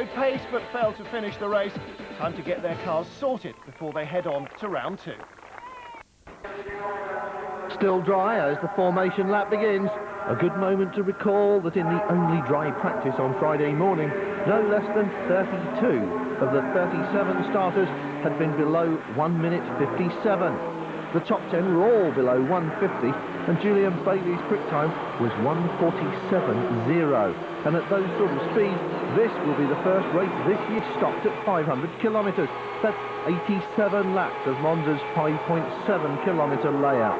Pace but failed to finish the race. Time to get their cars sorted before they head on to round 2. Still dry as the formation lap begins. A good moment to recall that in the only dry practice on Friday morning, no less than 32 of the 37 starters had been below 1 minute 57. The top 10 were all below 150, and Julian Bailey's quick time was 1:47.0. And at those sort of speeds, this will be the first race this year stopped at 500 kilometres. That's 87 laps of Monza's 5.7 kilometre layout.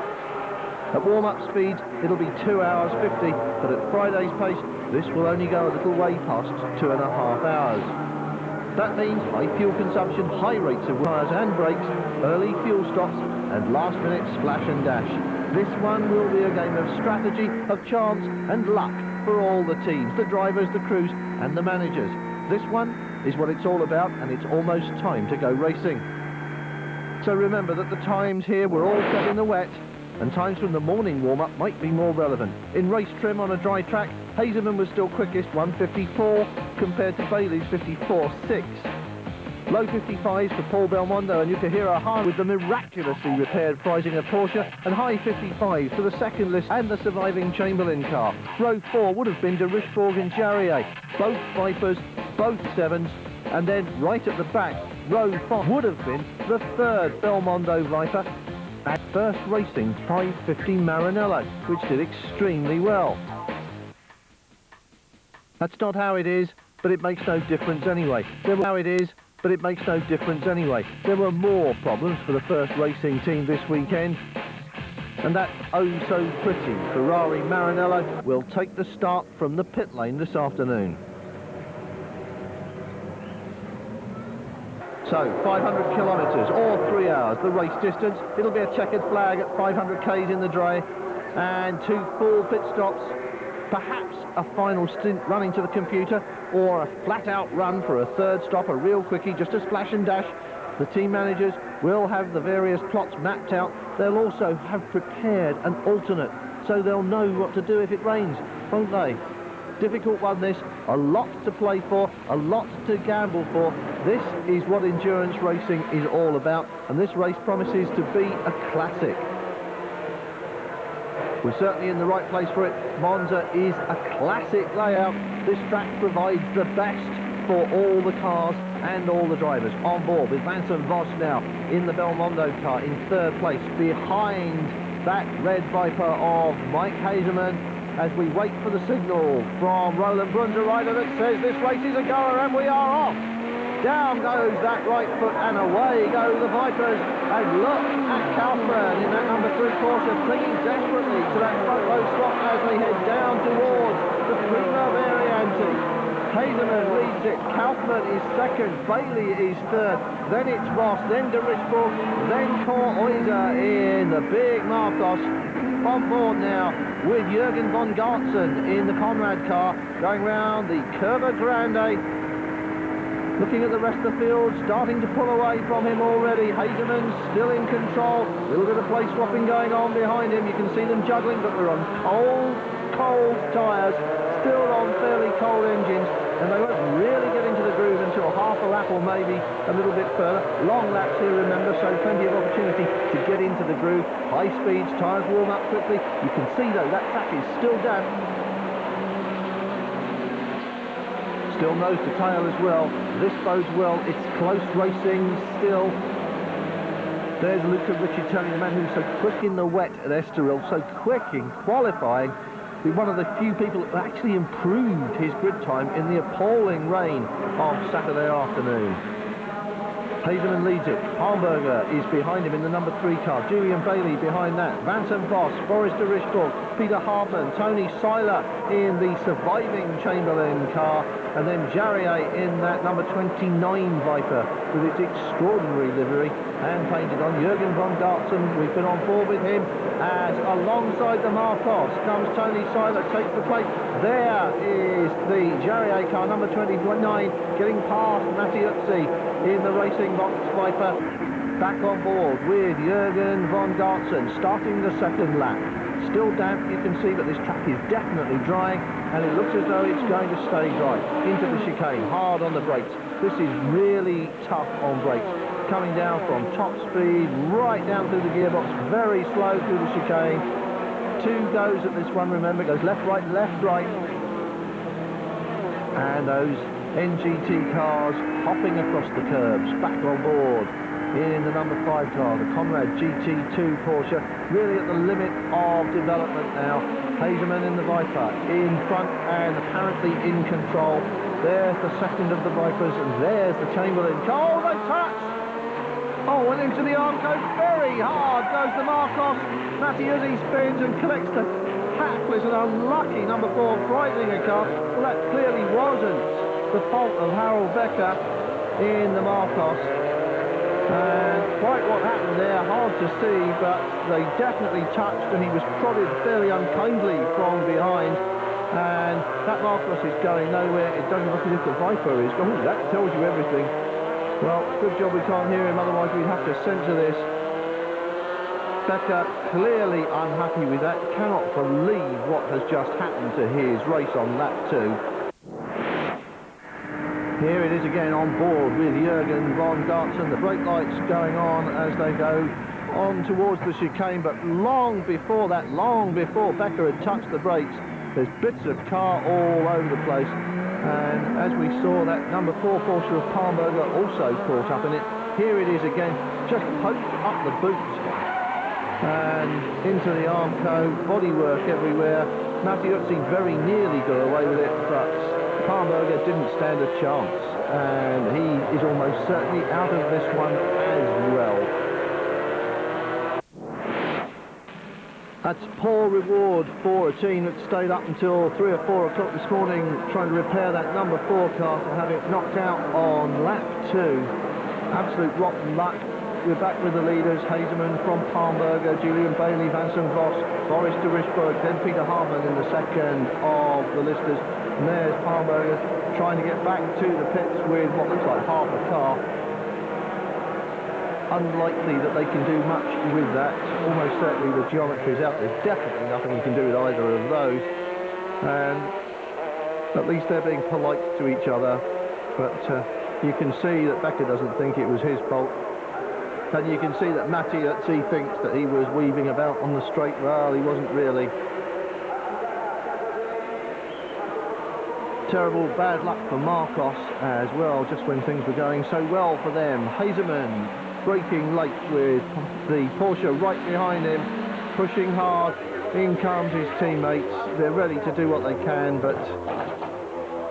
At warm-up speeds, it'll be 2 hours 50, but at Friday's pace, this will only go a little way past 2.5 hours. That means high fuel consumption, high rates of tyres and brakes, early fuel stops, and last-minute splash and dash. This one will be a game of strategy, of chance and luck for all the teams, the drivers, the crews and the managers. This one is what it's all about, and it's almost time to go racing. So remember that the times here were all set in the wet, and times from the morning warm-up might be more relevant. In race trim on a dry track, Hazeman was still quickest, 1:54, compared to Bailey's 54.6. Low 55s for Paul Belmondo and Yukihiro Hahn with the miraculously repaired Freisinger Porsche, and high 55s for the second list and the surviving Chamberlain car. Row 4 would have been de Richebourg and Jarrier, both Vipers, both 7s, and then right at the back, row 5 would have been the third Belmondo Viper, at first racing 550 Maranello, which did extremely well. That's not how it is, but it makes no difference anyway. There were more problems for the first racing team this weekend, and that oh-so-pretty Ferrari Maranello will take the start from the pit lane this afternoon. So, 500 kilometres or 3 hours, the race distance. It'll be a checkered flag at 500 k's in the dry, and 2 full pit stops, perhaps a final stint running to the computer, or a flat-out run for a third stop, a real quickie, just a splash and dash. The team managers will have the various plots mapped out. They'll also have prepared an alternate, so they'll know what to do if it rains, won't they? Difficult one this, a lot to play for, a lot to gamble for. This is what endurance racing is all about, and this race promises to be a classic. We're certainly in the right place for it. Monza is a classic layout. This track provides the best for all the cars and all the drivers on board, with Vincent Voss now in the Belmondo car in third place, behind that red Viper of Mike Hazeman, as we wait for the signal from Roland Brunderreiter that says this race is a goer, and we are off. Down goes that right foot and away go the Vipers, and look at Kaufmann in that number 3 Porsche clinging desperately to that front row slot as they head down towards the Prima Variante. Hazeman leads it, Kaufmann is second, Bailey is third, then it's Ross, then de Richebourg, then Korthuizer in the big Marcos. On board now with Jürgen von Gartzen in the Conrad car, going round the Curva Grande. Looking at the rest of the field, starting to pull away from him already. Hazeman still in control. A little bit of place swapping going on behind him. You can see them juggling, but we're on cold tyres, still on fairly cold engines, and they won't really get into the groove until half a lap or maybe a little bit further. Long laps here, remember, so plenty of opportunity to get into the groove. High speeds, tyres warm up quickly. You can see though that track is still damp. Still nose to tail as well. This bodes well. It's close racing still. There's Luca Riccitelli, the man who's so quick in the wet at Estoril, so quick in qualifying. Be one of the few people that actually improved his grid time in the appalling rain of Saturday afternoon. Hazeman leads it. Hamburger is behind him in the number 3 car. Julian Bailey behind that. Vincent Voss, Boris de Richebourg, Peter Hartmann, Tony Seiler in the surviving Chamberlain car, and then Jarrier in that number 29 Viper with its extraordinary livery and painted on. Jürgen von Gartzen, we've been on board with him, as alongside the Marcos comes Tony Seiler, takes the plate. There is the Jarrier car, number 29, getting past Mattiuzzi in the Racing Box Viper. Back on board with Jürgen von Gartzen, starting the second lap. Still damp, you can see, but this track is definitely drying, and it looks as though it's going to stay dry. Into the chicane, hard on the brakes. This is really tough on brakes. Coming down from top speed, right down through the gearbox, very slow through the chicane. 2 goes at this one, remember, goes left, right, and those NGT cars hopping across the curbs, back on board in the number 5 car, the Conrad GT2 Porsche, really at the limit of development now. Hazeman in the Viper, in front and apparently in control. There's the second of the Vipers, and there's the Chamberlain. Oh, they touch! Oh, and into the Armco, very hard goes the Marcos. Mattiuzzi spins and collects the hapless and unlucky number 4 Freitlinger car. Well, that clearly wasn't the fault of Harold Becker in the Marcos. And quite what happened there, hard to see, but they definitely touched, and he was prodded fairly unkindly from behind. And that Marcos is going nowhere. It doesn't look as if the Viper is. Oh, that tells you everything. Well, good job we can't hear him, otherwise we'd have to censor this. Becker clearly unhappy with that, cannot believe what has just happened to his race on lap 2. Here it is again on board with Jürgen von Gartzen. The brake lights going on as they go on towards the chicane, but long before that, long before Becker had touched the brakes, there's bits of car all over the place. And as we saw, that number 4 Porsche of Palmberger also caught up in it. Here it is again, just poked up the boot and into the Armco, bodywork everywhere. Mattiuzzi very nearly got away with it, but Palmberger didn't stand a chance, and he is almost certainly out of this one as well. That's poor reward for a team that stayed up until 3 or 4 o'clock this morning trying to repair that number 4 car to have it knocked out on lap 2. Absolute rotten luck. We're back with the leaders, Hazeman from Palmberger, Julian Bailey, Vincent Voss, Boris de Richburg, then Peter Harman in the second of the listers. And there's Palmberger trying to get back to the pits with what looks like half a car. Unlikely that they can do much with that. Almost certainly the geometry's out. There's definitely nothing you can do with either of those. And at least they're being polite to each other. But you can see that Becker doesn't think it was his fault. And you can see that Mattiuzzi thinks that he was weaving about on the straight. Well, he wasn't really. Terrible bad luck for Marcos as well, just when things were going so well for them. Hazeman braking late with the Porsche right behind him, pushing hard. In comes his teammates. They're ready to do what they can, but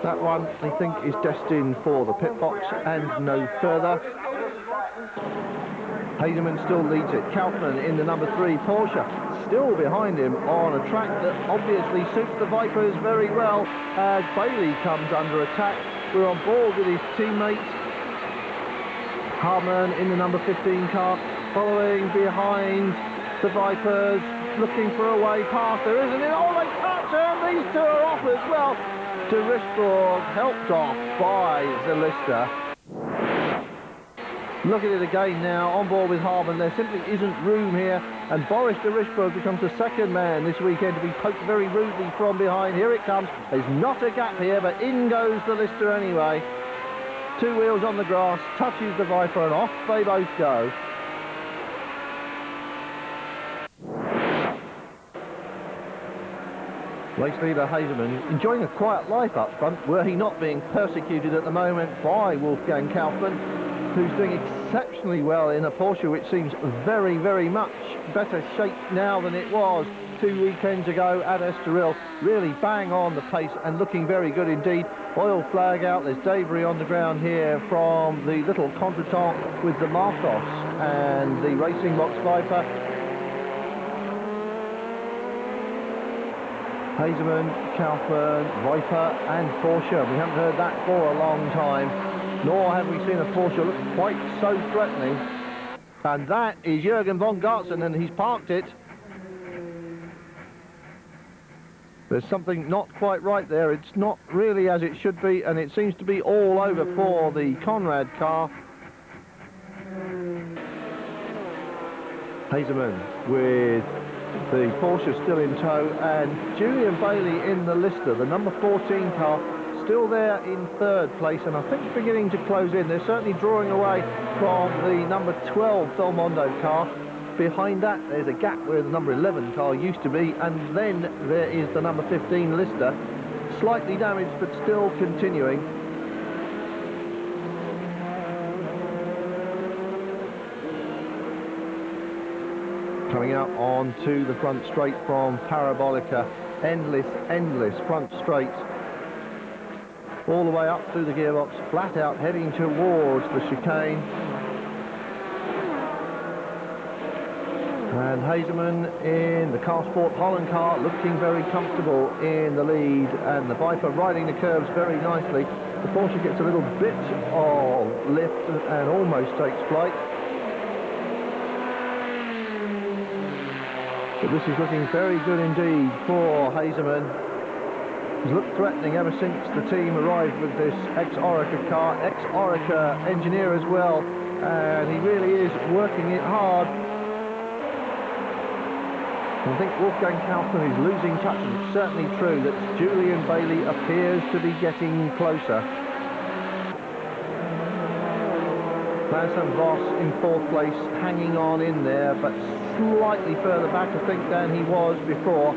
that one, they think, is destined for the pit box and no further. Hazeman still leads it. Kaufmann in the number 3 Porsche, still behind him on a track that obviously suits the Vipers very well as Bailey comes under attack. We're on board with his teammates. Harman in the number 15 car, following behind the Vipers, looking for a way past. There isn't it. Oh, they touch, and these two are off as well. De Richburg helped off by Zelister. Look at it again now, on board with Harman. There simply isn't room here, and Boris de Richburg becomes the second man this weekend to be poked very rudely from behind. Here it comes. There's not a gap here, but in goes the Lister anyway. 2 wheels on the grass, touches the Viper, and off they both go. Race leader Hazeman enjoying a quiet life up front, were he not being persecuted at the moment by Wolfgang Kaufmann, who's doing exceptionally well in a Porsche which seems very, very much better shape now than it was 2 weekends ago at Estoril. Really bang on the pace and looking very good indeed. Oil flag out, there's debris on the ground here from the little contretemps with the Marcos and the Racing Box Viper. Hazeman, Kaufmann, Viper and Porsche. We haven't heard that for a long time, nor have we seen a Porsche look quite so threatening. And that is Jürgen von Gartzen, and he's parked it. There's something not quite right there. It's not really as it should be, and it seems to be all over for the Conrad car. Hazeman with The Porsche still in tow, and Julian Bailey in the Lister, the number 14 car, still there in third place, and I think beginning to close in. They're certainly drawing away from the number 12 Belmondo car. Behind that, there's a gap where the number 11 car used to be, and then there is the number 15 Lister, slightly damaged but still continuing. Coming out onto the front straight from Parabolica, endless front straight, all the way up through the gearbox, flat out heading towards the chicane. And Hazeman in the Car Sport Holland car, looking very comfortable in the lead, and the Viper riding the curves very nicely. The Porsche gets a little bit of lift and almost takes flight. But this is looking very good indeed for Hazeman. He's looked threatening ever since the team arrived with this ex-Orica car, ex-Orica engineer as well, and he really is working it hard. I think Wolfgang Kaufmann is losing touch, and it's certainly true that Julian Bailey appears to be getting closer. Vincent Voss in fourth place, hanging on in there, but slightly further back, I think, than he was before.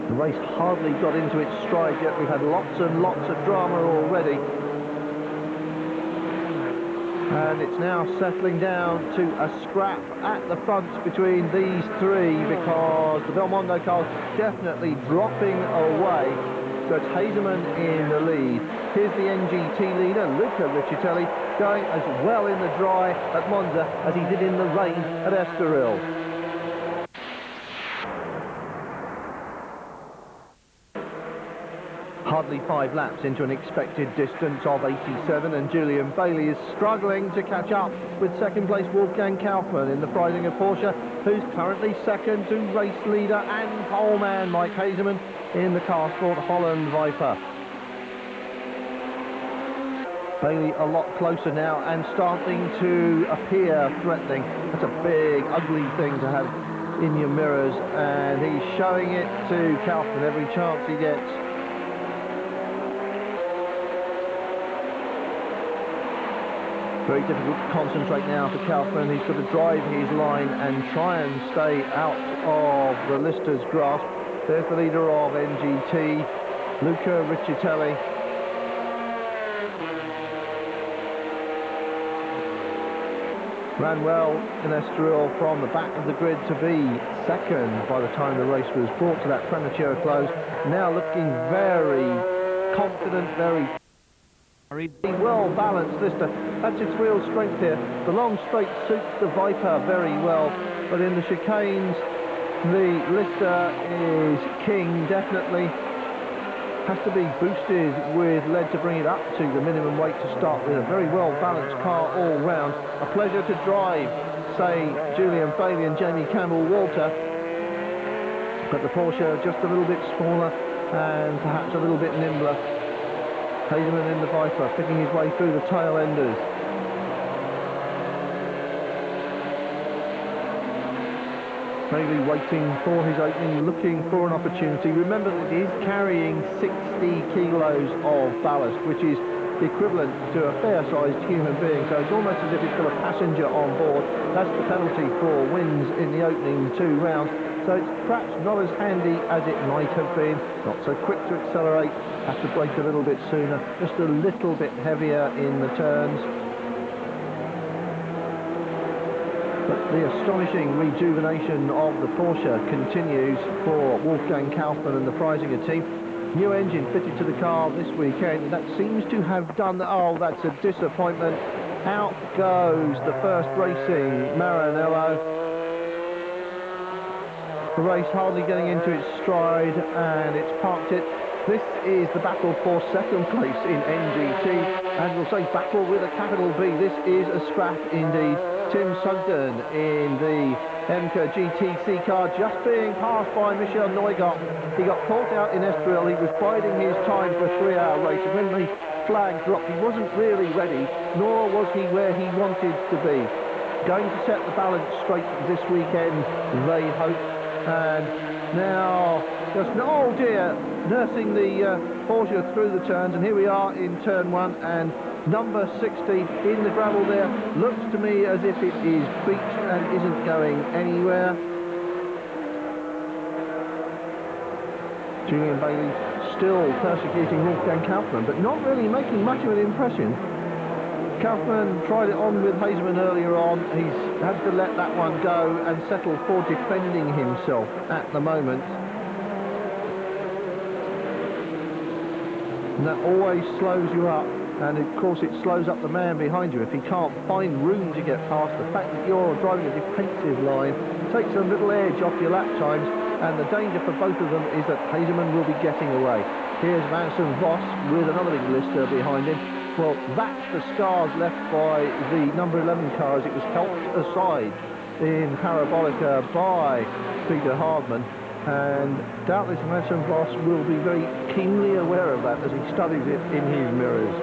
The race hardly got into its stride yet. We've had lots and lots of drama already. And it's now settling down to a scrap at the front between these three, because the Belmondo car's definitely dropping away. So it's Hazeman in the lead. Here's the NGT leader, Luca Riccitelli, going as well in the dry at Monza as he did in the rain at Estoril. Hardly 5 laps into an expected distance of 87, and Julian Bailey is struggling to catch up with second place Wolfgang Kaufmann in the Freisinger Porsche, who's currently second to race leader and pole man Mike Hazeman in the Car Sport Holland Viper. Bailey a lot closer now and starting to appear threatening. That's a big, ugly thing to have in your mirrors, and he's showing it to Kaufmann every chance he gets. Very difficult to concentrate now for Kaufmann. He's got to drive his line and try and stay out of the Lister's grasp. There's the leader of NGT, Luca Riccitelli. Ran well in Estoril from the back of the grid to be second by the time the race was brought to that premature close. Now looking very confident, very well balanced Lister. That's its real strength here. The long straight suits the Viper very well, but in the chicanes the Lister is king, definitely. Has to be boosted with lead to bring it up to the minimum weight to start with. A very well balanced car all round. A pleasure to drive, say Julian Bailey and Jamie Campbell-Walter, but the Porsche just a little bit smaller and perhaps a little bit nimbler. Hazeman in the Viper, picking his way through the tail enders. Bailey waiting for his opening, looking for an opportunity. Remember that he is carrying 60 kilos of ballast, which is the equivalent to a fair-sized human being. So it's almost as if he's got a passenger on board. That's the penalty for wins in the opening 2 rounds. So it's perhaps not as handy as it might have been. Not so quick to accelerate, have to brake a little bit sooner, just a little bit heavier in the turns. But the astonishing rejuvenation of the Porsche continues for Wolfgang Kaufmann and the Freisinger team. New engine fitted to the car this weekend. That seems to have done... Oh, that's a disappointment. Out goes the first racing Maranello. The race hardly getting into its stride, and it's parked it. This is the battle for second place in NGT, and we'll say battle with a capital B. This is a scrap indeed. Tim Sugden in the MK GTC car, just being passed by Michel Neugaard. He got caught out in Estoril. He was biding his time for a 3-hour race, and when the flag dropped, he wasn't really ready, nor was he where he wanted to be. going to set the balance straight this weekend, they hope. And now, oh dear, nursing the Porsche through the turns, and here we are in turn 1, and number 60 in the gravel there. Looks to me as if it is beat and isn't going anywhere. Julian Bailey still persecuting Wolfgang Kaufmann, but not really making much of an impression. Kaufmann tried it on with Hazeman earlier on. He's had to let that one go and settle for defending himself at the moment. And that always slows you up, and of course it slows up the man behind you if he can't find room to get past. The fact that you're driving a defensive line takes a little edge off your lap times, and the danger for both of them is that Hazeman will be getting away. Here's Vincent Voss with another big lister behind him. Well, that's the scars left by the number 11 car as it was helped aside in Parabolica by Peter Hardman, and doubtless Vincent Voss will be very keenly aware of that as he studies it in his mirrors.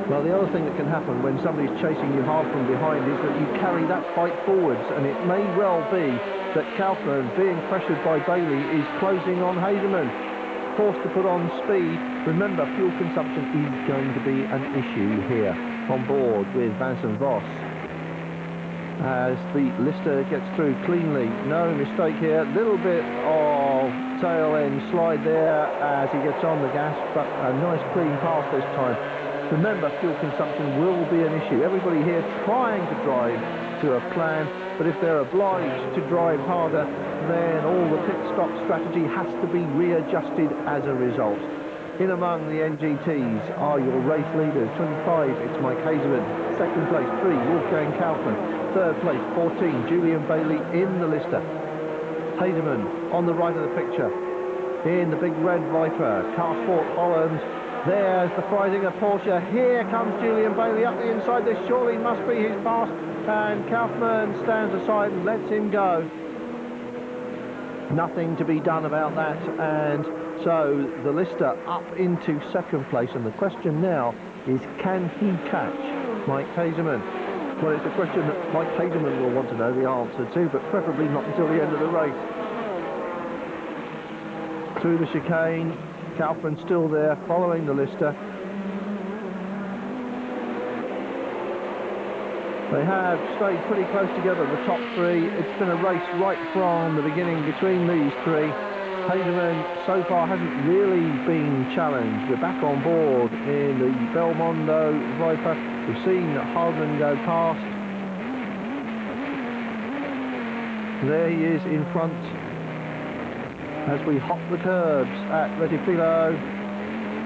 Well, the other thing that can happen when somebody's chasing you hard from behind is that you carry that fight forwards, and it may well be that Kaufmann, being pressured by Bailey, is closing on Hazeman, forced to put on speed. Remember, fuel consumption is going to be an issue here on board with Vincent Voss. As the Lister gets through cleanly, no mistake here, little bit of tail end slide there as he gets on the gas, but a nice clean pass this time. Remember, fuel consumption will be an issue. Everybody here trying to drive to a plan, but if they're obliged to drive harder, then all the pit stop strategy has to be readjusted as a result. In among the NGTs are your race leaders. 25, it's Mike Hazeman. Second place, 3, Wolfgang Kaufmann. Third place, 14, Julian Bailey in the Lister. Hazeman on the right of the picture in the big red Viper. Car Sport Holland. There's the Freisinger Porsche. Here comes Julian Bailey up the inside. This surely must be his pass, and Kaufmann stands aside and lets him go. Nothing to be done about that, and so the Lister up into second place, and the question now is, can he catch Mike Hazeman? Well, it's a question that Mike Hazeman will want to know the answer to, but preferably not until the end of the race. Through the chicane, Kaufmann still there, following the Lister. They have stayed pretty close together, the top three. It's been a race right from the beginning between these three. Hazeman so far hasn't really been challenged. We're back on board in the Belmondo Viper. We've seen Hardman go past. There he is in front as we hop the curbs at Retifilo.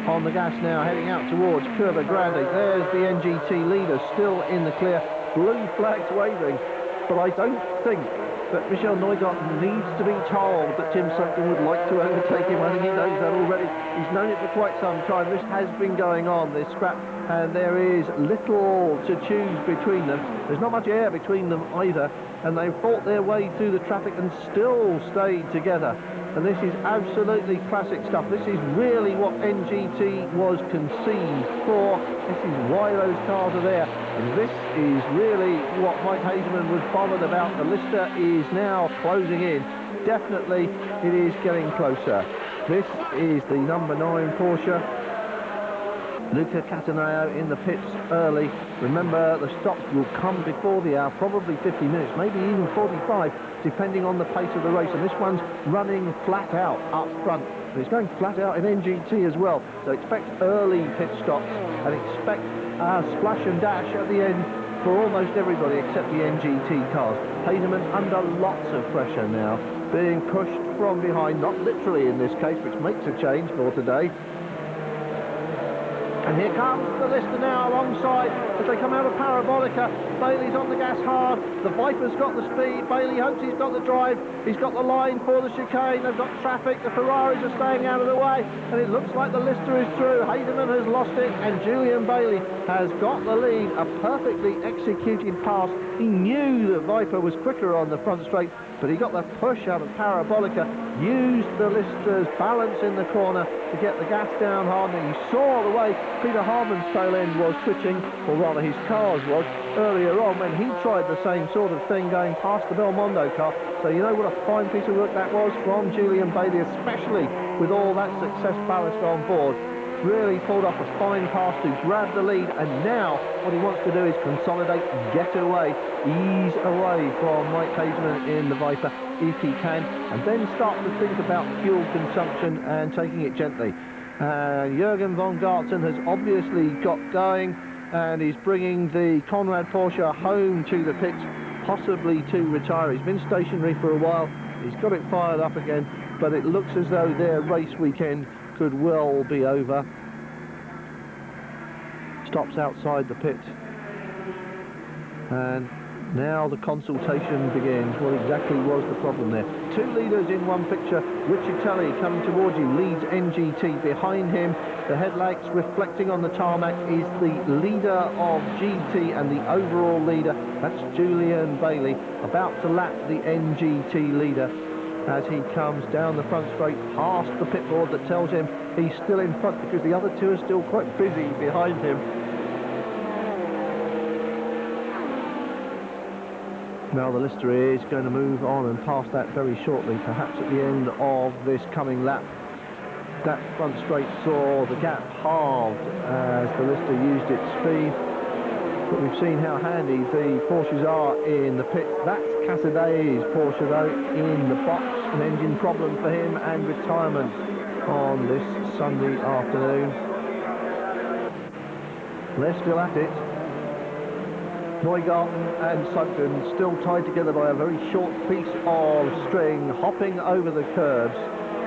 On the gas now, heading out towards Curva Grande. There's the NGT leader still in the clear. Blue flags waving, but I don't think that Michel Neugot needs to be told that Tim Sutton would like to overtake him. I think he knows that already. He's known it for quite some time. This has been going on, this scrap, and there is little to choose between them. There's not much air between them either, and they've fought their way through the traffic and still stayed together. And this is absolutely classic stuff. This is really what NGT was conceived for. This is why those cars are there. And this is really what Mike Hazeman was bothered about. The Lister is now closing in. Definitely it is getting closer. This is the number 9 Porsche. Luca Cataneo in the pits early. Remember, the stops will come before the hour, probably 50 minutes, maybe even 45, depending on the pace of the race. And this one's running flat out up front. And it's going flat out in NGT as well. So expect early pit stops and expect a splash and dash at the end for almost everybody except the NGT cars. Hazeman under lots of pressure now, being pushed from behind, not literally in this case, which makes a change for today. And here comes the Lister now alongside as they come out of Parabolica. Bailey's on the gas hard. The Viper's got the speed. Bailey hopes he's got the drive. He's got the line for the chicane. They've got traffic. The Ferraris are staying out of the way. And it looks like the Lister is through. Hazeman has lost it, and Julian Bailey has got the lead. A perfectly executed pass. He knew the Viper was quicker on the front straight, but he got the push out of Parabolica, used the Lister's balance in the corner to get the gas down hard, and you saw the way Peter Harmon's tail end was twitching, or rather his car's was, earlier on when he tried the same sort of thing going past the Belmondo car. So you know what a fine piece of work that was from Julian Bailey, especially with all that success ballast on board. Really pulled off a fine pass to grab the lead, and now what he wants to do is consolidate, get away, ease away from Mike Hazeman in the Viper if he can, and then start to think about fuel consumption and taking it gently. Jürgen von Gartzen has obviously got going and is bringing the Conrad Porsche home to the pits, possibly to retire. He's been stationary for a while, he's got it fired up again, but it looks as though their race weekend could well be over. Stops outside the pit, and now the consultation begins. What exactly was the problem there? Two leaders in one picture. Richard Tully coming towards you, leads NGT. Behind him, the headlights reflecting on the tarmac, is the leader of GT, and the overall leader, that's Julian Bailey, about to lap the NGT leader as he comes down the front straight past the pit board that tells him he's still in front, because the other two are still quite busy behind him. Now the Lister is going to move on and pass that very shortly, perhaps at the end of this coming lap. That front straight saw the gap halved as the Lister used its speed. But we've seen how handy the Porsches are in the pits. That's Cassaday's Porsche though, in the box. An engine problem for him and retirement on this Sunday afternoon. They're still at it. Neugarten and Sugden still tied together by a very short piece of string, hopping over the curves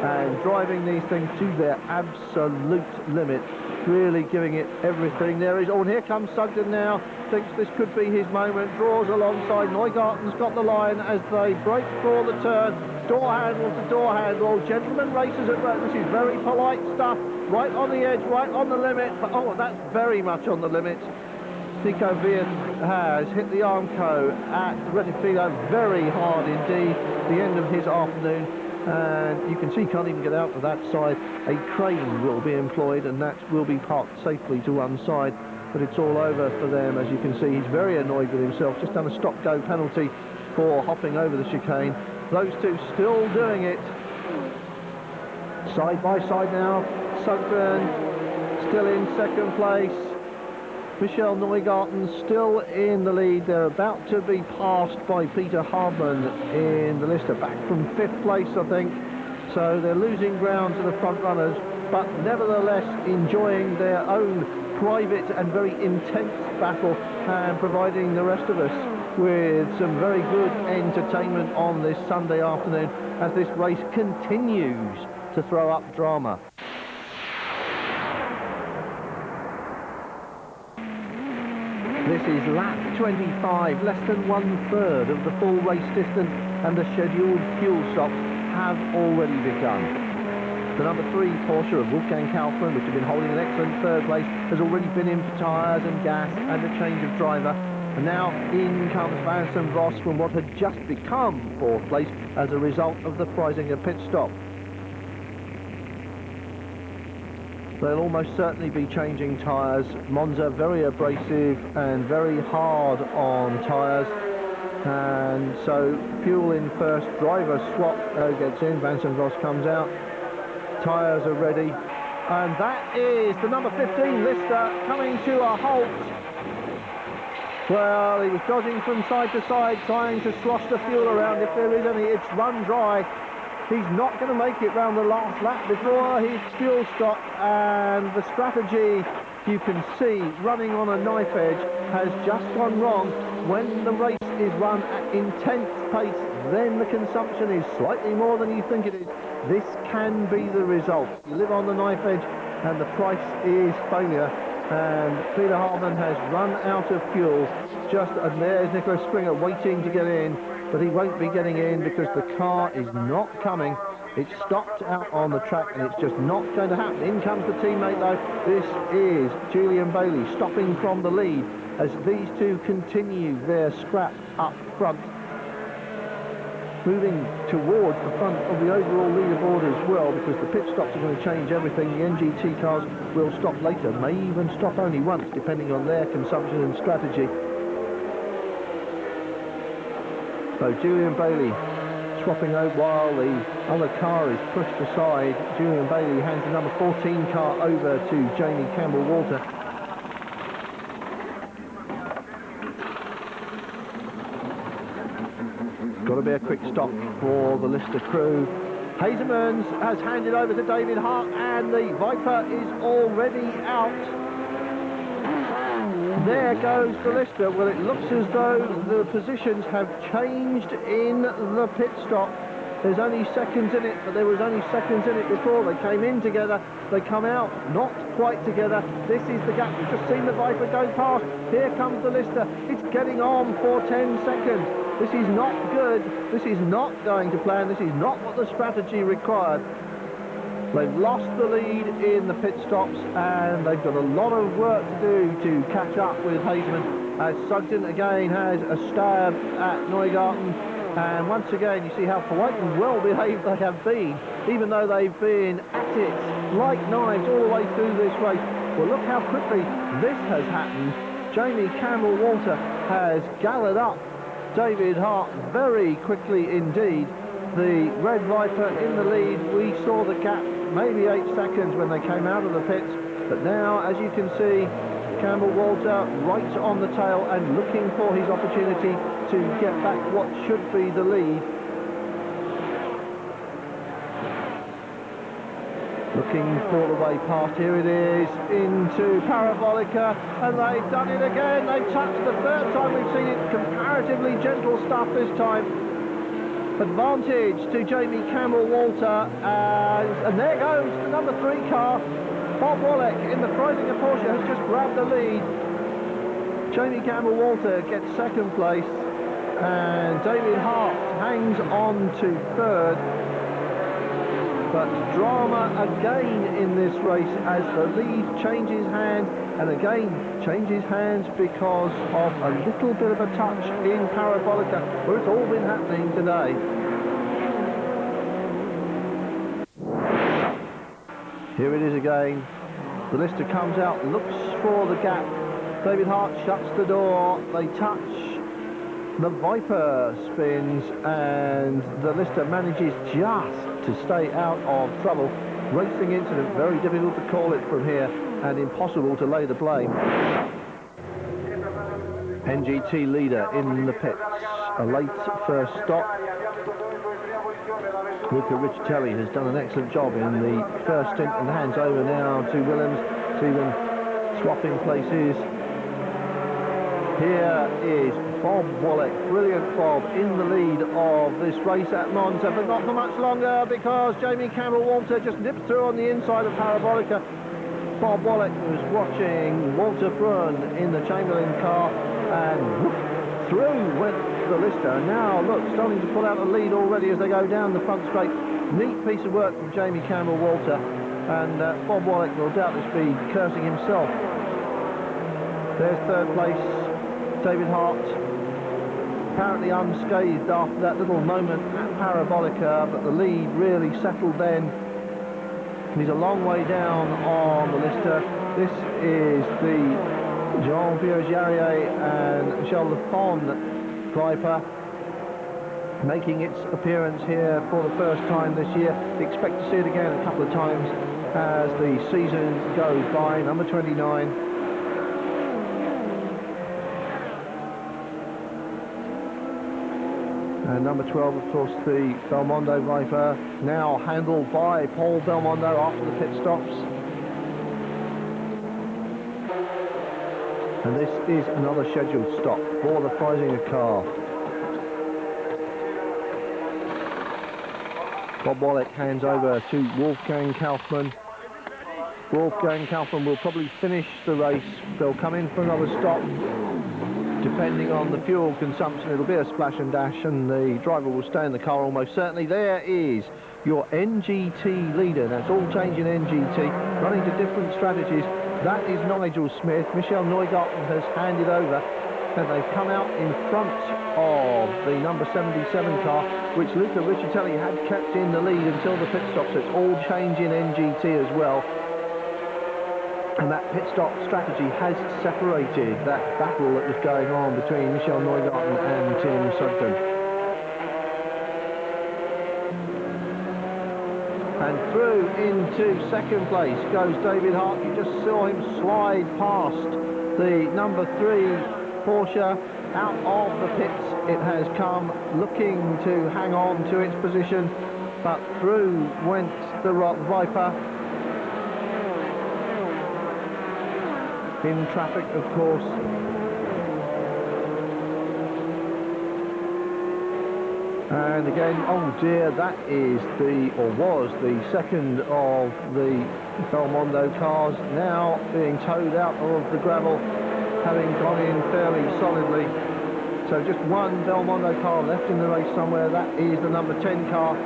and driving these things to their absolute limit, really giving it everything. There is, oh, and here comes Sugden now, thinks this could be his moment, draws alongside. Neugarten's got the line as they break for the turn, door handle to door handle. Gentlemen racers at this is very polite stuff, right on the edge, right on the limit, but oh, that's very much on the limit. Nico Viet has hit the Armco at Rettifilo very hard indeed, the end of his afternoon, and you can see he can't even get out to that side. A crane will be employed and that will be parked safely to one side, but it's all over for them. As you can see, he's very annoyed with himself, just done a stop-go penalty for hopping over the chicane. Those two still doing it. Side by side now, Sugden still in second place. Michel Neugarten still in the lead. They're about to be passed by Peter Hartmann in the Lister, back from 5th place, I think. So they're losing ground to the front runners, but nevertheless enjoying their own private and very intense battle and providing the rest of us with some very good entertainment on this Sunday afternoon as this race continues to throw up drama. This is lap 25, less than 1/3 of the full race distance, and the scheduled fuel stops have already begun. The number 3 Porsche of Wolfgang Kaufmann, which had been holding an excellent 3rd place, has already been in for tyres and gas and a change of driver. And now in comes Vincent Voss from what had just become 4th place as a result of the Freisinger pit stop. They'll almost certainly be changing tyres. Monza very abrasive and very hard on tyres. And so fuel in first, driver swap gets in, Vincent Voss comes out. Tyres are ready. And that is the number 15 Lister coming to a halt. Well, he was dodging from side to side, trying to slosh the fuel around if there is any. It's run dry. He's not going to make it round the last lap before his fuel stop, and the strategy, you can see, running on a knife edge, has just gone wrong. When the race is run at intense pace, then the consumption is slightly more than you think it is. This can be the result. You live on the knife edge, and the price is failure. And Peter Hartmann has run out of fuel. And there's Nicholas Springer waiting to get in, but he won't be getting in because the car is not coming. It's stopped out on the track and it's just not going to happen. In comes the teammate though. This is Julian Bailey stopping from the lead as these two continue their scrap up front. moving towards the front of the overall leaderboard as well, because the pit stops are going to change everything. The NGT cars will stop later, may even stop only once, depending on their consumption and strategy. So Julian Bailey swapping out while the other car is pushed aside. Julian Bailey hands the number 14 car over to Jamie Campbell-Walter. Got to be a quick stop for the Lister crew. Hazelmans has handed over to David Hart, and the Viper is already out. There goes the Lister. Well, it looks as though the positions have changed in the pit stop. There's only seconds in it, but there was only seconds in it before. They came in together, they come out not quite together. This is the gap. We've just seen the Viper go past. Here comes the Lister. It's getting on for 10 seconds. This is not good. This is not going to plan. This is not what the strategy required. They've lost the lead in the pit stops, and they've got a lot of work to do to catch up with Hazeman, as Sugden again has a stab at Neugarten. And once again, you see how polite and well behaved they have been, even though they've been at it like knives all the way through this race. Well, look how quickly this has happened. Jamie Campbell-Walter has gathered up David Hart very quickly indeed. The Red Viper in the lead. We saw the gap maybe 8 seconds when they came out of the pits, but now, as you can see, Campbell-Walter right on the tail and looking for his opportunity to get back what should be the lead. Looking for the way past. Here it is into Parabolica, and they've done it again. They've touched the third time we've seen it. Comparatively gentle stuff this time. Advantage to Jamie Campbell-Walter, and there goes the number 3 car. Bob Wallach in the Freisinger Porsche has just grabbed the lead. Jamie Campbell-Walter gets second place, and David Hart hangs on to third. But drama again in this race as the lead changes hands, and again changes hands because of a little bit of a touch in Parabolica, where it's all been happening today. Here it is again. The Lister comes out, looks for the gap. David Hart shuts the door. They touch. The Viper spins, and the Lister manages just to stay out of trouble. Racing incident, very difficult to call it from here, and impossible to lay the blame. NGT leader in the pits. A late first stop. Luca Riccitelli has done an excellent job in the first stint, and hands over now to Willems. See them swapping places. Here is Bob Wallach, brilliant Bob, in the lead of this race at Monza, but not for much longer, because Jamie Campbell-Walter just nipped through on the inside of Parabolica. Bob Wallach was watching Walter Brun in the Chamberlain car, and whoop, through went the Lister. Now look, starting to pull out a lead already as they go down the front straight. Neat piece of work from Jamie Campbell-Walter, and Bob Wallach will doubtless be cursing himself. There's third place, David Hart, apparently unscathed after that little moment at Parabolica, but the lead really settled then. He's a long way down on the Lister. This is the Jean-Pierre Jarier and Michel Lafon Viper, making its appearance here for the first time this year. Expect to see it again a couple of times as the season goes by. Number 29. And number 12, of course, the Belmondo Viper, now handled by Paul Belmondo after the pit stops. And this is another scheduled stop for the Freisinger car. Bob Wallach hands over to Wolfgang Kaufmann. Wolfgang Kaufmann will probably finish the race. They'll come in for another stop. Depending on the fuel consumption, it'll be a splash and dash, and the driver will stay in the car almost certainly. There is your NGT leader. That's all changing NGT, running to different strategies. That is Nigel Smith. Michel Neugarten has handed over and they've come out in front of the number 77 car, which Luca Riccitelli had kept in the lead until the pit stop, so it's all change in NGT as well. And that pit stop strategy has separated that battle that was going on between Michel Neugarten and Tim Sugden. And through into second place goes David Hart. You just saw him slide past the number 3 Porsche out of the pits. It has come, looking to hang on to its position, but through went the Viper. In traffic, of course. And again, oh dear, that is was the second of the Belmondo cars, now being towed out of the gravel, having gone in fairly solidly. So just one Belmondo car left in the race somewhere. That is the number 10 car.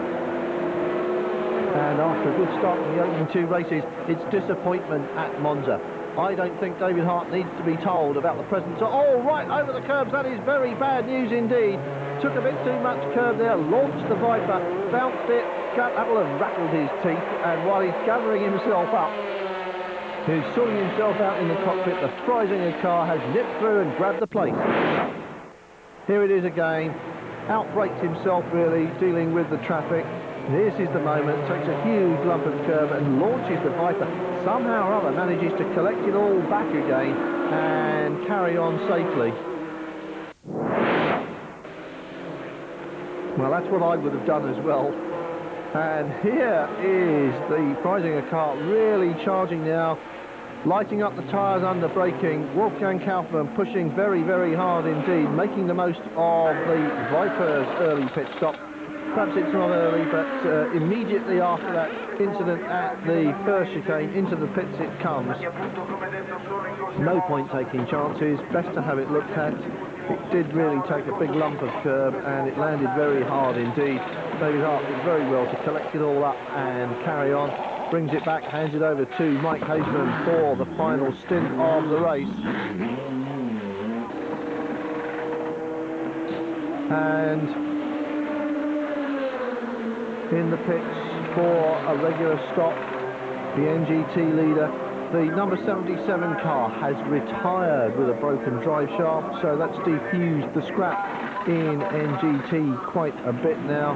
And after a good start in the opening 2 races, it's disappointment at Monza. I don't think David Hart needs to be told about the presence of... Oh, right over the curbs. That is very bad news indeed. Took a bit too much curb there, launched the Viper, bounced it. That will have rattled his teeth. And while he's gathering himself up, he's sorting himself out in the cockpit, the Freisinger car has nipped through and grabbed the plate. Here it is again. Outbraked himself, really, dealing with the traffic. This is the moment, takes a huge lump of curb and launches the Viper. Somehow or other manages to collect it all back again and carry on safely. Well, that's what I would have done as well. And here is the Freisinger car really charging now, lighting up the tyres under braking. Wolfgang Kaufmann pushing very, very hard indeed, making the most of the Viper's early pit stop. Perhaps it's not early, but immediately after that incident at the first chicane, into the pits it comes. No point taking chances, best to have it looked at. It did really take a big lump of curb, and it landed very hard indeed. David Hart did very well to collect it all up and carry on. Brings it back, hands it over to Mike Haseman for the final stint of the race. And in the pits for a regular stop, the NGT leader, the number 77 car, has retired with a broken drive shaft, so that's diffused the scrap in NGT quite a bit now.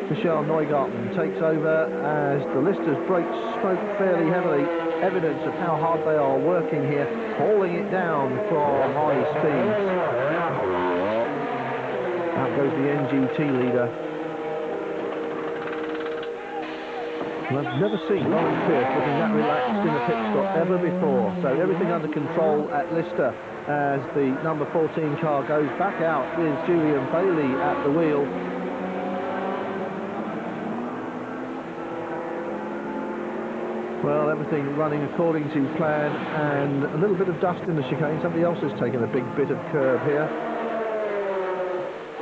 Michel Neugarten takes over as the Lister's brakes smoke fairly heavily, evidence of how hard they are working here, hauling it down from high speeds. Out goes the NGT leader. And I've never seen Lauren Pierce looking that relaxed in a pit stop ever before. So everything under control at Lister as the number 14 car goes back out with Julian Bailey at the wheel. Well, everything running according to plan, and a little bit of dust in the chicane. Somebody else has taken a big bit of curb here.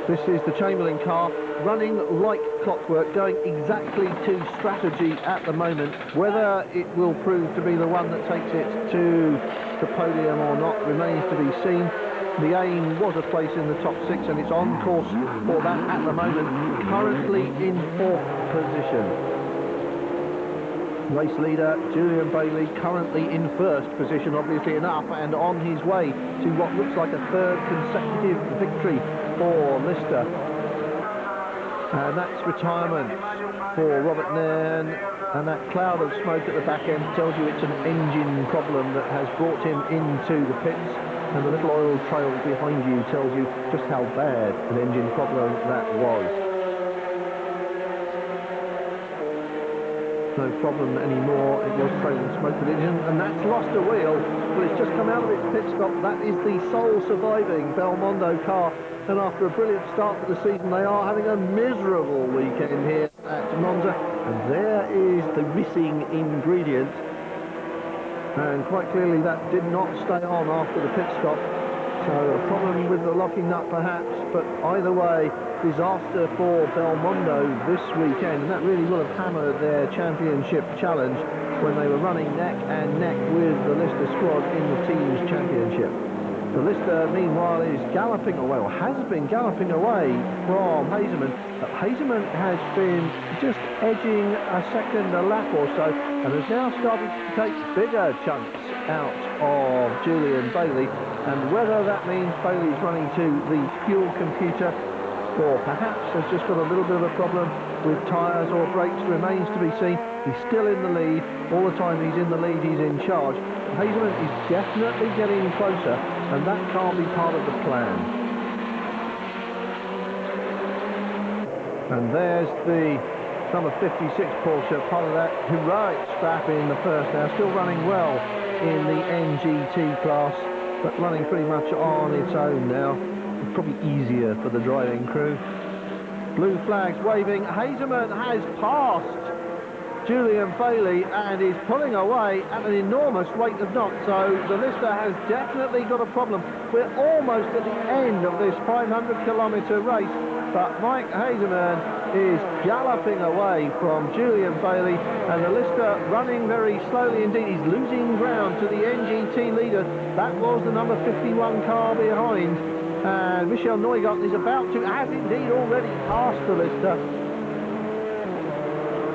This is the Chamberlain car, running like clockwork, going exactly to strategy at the moment. Whether it will prove to be the one that takes it to the podium or not remains to be seen. The aim was a place in the top 6, and it's on course for that at the moment, currently in 4th position. Race leader Julian Bailey currently in 1st position, obviously enough, and on his way to what looks like a 3rd consecutive victory for Lister. And that's retirement for Robert Nairn, and that cloud of smoke at the back end tells you it's an engine problem that has brought him into the pits, and the little oil trail behind you tells you just how bad an engine problem that was. No problem anymore, it was trailing smoke collision, and that's lost a wheel, but it's just come out of its pit stop. That is the sole surviving Belmondo car, and after a brilliant start to the season, they are having a miserable weekend here at Monza, and there is the missing ingredient, and quite clearly that did not stay on after the pit stop. So a problem with the locking nut perhaps, but either way, disaster for Belmondo this weekend, and that really will have hammered their championship challenge when they were running neck and neck with the Lister squad in the team's championship. The Lister, meanwhile, is galloping away, or has been galloping away from Hazeman. Hazeman has been just edging a second a lap or so, and has now started to take bigger chunks out of Julian Bailey. And whether that means Bailey's running to the fuel computer, or perhaps has just got a little bit of a problem with tyres or brakes, remains to be seen. He's still in the lead. All the time he's in the lead, he's in charge. Hazeman is definitely getting closer, and that can't be part of the plan. And there's the number 56 Porsche, part of that heroic scrap in the first now, still running well in the NGT class, but running pretty much on its own now. Probably easier for the driving crew. Blue flags waving. Hazeman has passed Julian Bailey and is pulling away at an enormous rate of knots, so the Lister has definitely got a problem. We're almost at the end of this 500-kilometre race, but Mike Hazeman is galloping away from Julian Bailey, and the Lister running very slowly indeed. He's losing ground to the NGT leader. That was the number 51 car behind, and Michel Neugaert is about to, has indeed already passed the Lister.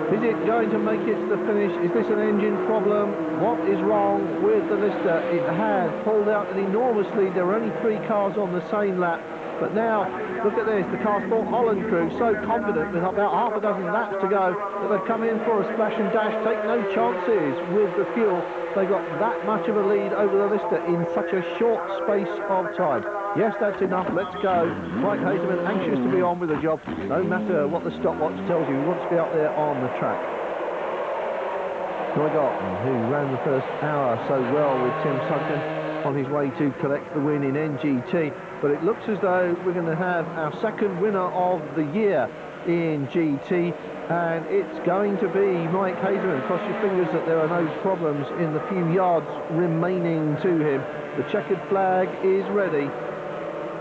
Is it going to make it to the finish? Is this an engine problem? What is wrong with the Lister? It has pulled out an enormous lead. There were only 3 cars on the same lap. But now, look at this, the Car Sport Holland crew so confident with about half a dozen laps to go that they've come in for a splash and dash, take no chances with the fuel. They got that much of a lead over the Lister in such a short space of time. Yes, that's enough, let's go. Mike Hazeman anxious to be on with the job, no matter what the stopwatch tells you, he wants to be up there on the track. Neugaert, who ran the first hour so well with Tim Sugden, on his way to collect the win in NGT, but it looks as though we're going to have our second winner of the year in GT, and it's going to be Mike Hazeman. Cross your fingers that there are no problems in the few yards remaining to him. The checkered flag is ready,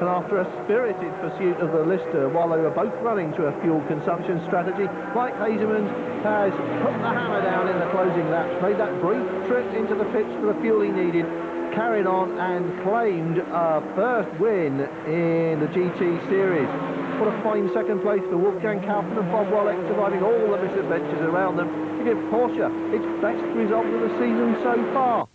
and after a spirited pursuit of the Lister while they were both running to a fuel consumption strategy, Mike Hazeman has put the hammer down in the closing laps, made that brief trip into the pits for the fuel he needed, carried on and claimed a first win in the GT series. What a fine second place for Wolfgang Kaufmann and Bob Wallach, surviving all the misadventures around them to give Porsche its best result of the season so far.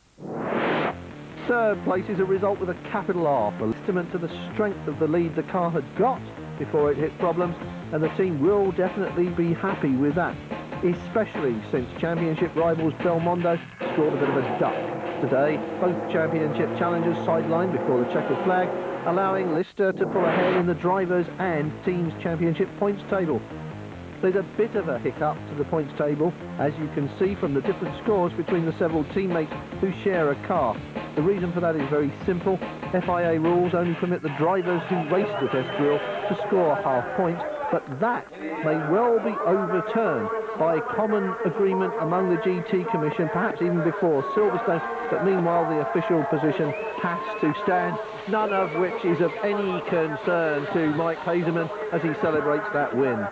Third place is a result with a capital R, a testament to the strength of the lead the car had got before it hit problems, and the team will definitely be happy with that, especially since championship rivals Belmondo scored a bit of a duck today. Both championship challengers sidelined before the checkered flag, allowing Lister to pull ahead in the drivers' and teams' championship points table. There's a bit of a hiccup to the points table, as you can see from the different scores between the several teammates who share a car. The reason for that is very simple. FIA rules only permit the drivers who race the test drill to score half points, but that may well be overturned by common agreement among the GT Commission, perhaps even before Silverstone, but meanwhile the official position has to stand, none of which is of any concern to Mike Hazeman as he celebrates that win.